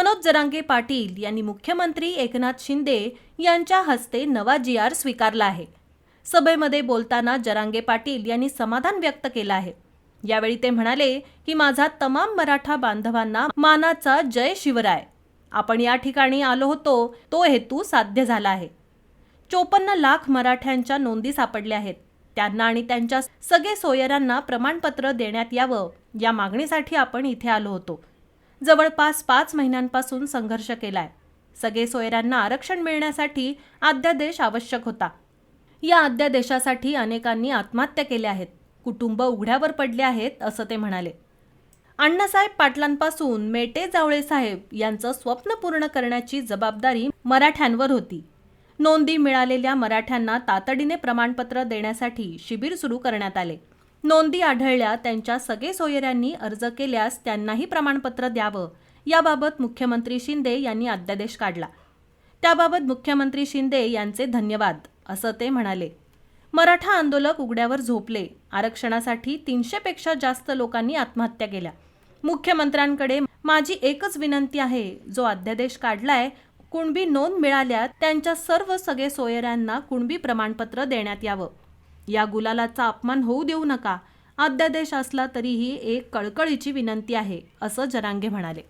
मनोज जरांगे पाटील यांनी मुख्यमंत्री एकनाथ शिंदे यांच्या हस्ते नवा GR स्वीकारला आहे। सभेमध्ये बोलताना जरांगे पाटील यांनी समाधान व्यक्त केलं आहे। यावेळी ते म्हणाले की माझा तमाम मराठा बांधवांना मानाचा जय शिवराय। आपण या ठिकाणी आलो होतो तो हेतू साध्य झाला आहे। 54 लाख मराठ्यांच्या नोंदी सापडल्या आहेत। त्यांना आणि त्यांच्या सगळे सोयऱ्यांना प्रमाणपत्र देण्यात यावं या मागणीसाठी आपण इथे आलो होतो। जवळपास 5 महिन्यांपासून संघर्ष केलाय। सगळे सोयऱ्यांना आरक्षण मिळण्यासाठी अध्यादेश आवश्यक होता। या अध्यादेशासाठी अनेकांनी आत्महत्या केल्या आहेत। कुटुंब उघड्यावर पडले आहेत असं ते म्हणाले। अण्णासाहेब पाटलांपासून मेटे जावळे साहेब यांचं स्वप्न पूर्ण करण्याची जबाबदारी मराठ्यांवर होती। नोंदी मिळालेल्या मराठ्यांना तातडीने प्रमाणपत्र देण्यासाठी शिबिर सुरू करण्यात आले। नोंदी आढळल्या त्यांच्या सगळे सोयऱ्यांनी अर्ज केल्यास त्यांनाही प्रमाणपत्र द्यावं याबाबत मुख्यमंत्री शिंदे यांनी अध्यादेश काढला। त्याबाबत मुख्यमंत्री शिंदे यांचे धन्यवाद असं ते म्हणाले। मराठा आंदोलक उघड्यावर झोपले। आरक्षणासाठी 300 पेक्षा जास्त लोकांनी आत्महत्या केल्या। मुख्यमंत्र्यांकडे माझी एकच विनंती आहे, जो अध्यादेश काढलाय कुणबी नोंद मिळाल्या त्यांच्या सर्व सगळे सोयऱ्यांना कुणबी प्रमाणपत्र देण्यात यावं। या गुलालाचा अपमान होऊ देऊ नका। अध्यादेश असला तरीही एक कळकळीची विनंती आहे असं जरांगे म्हणाले।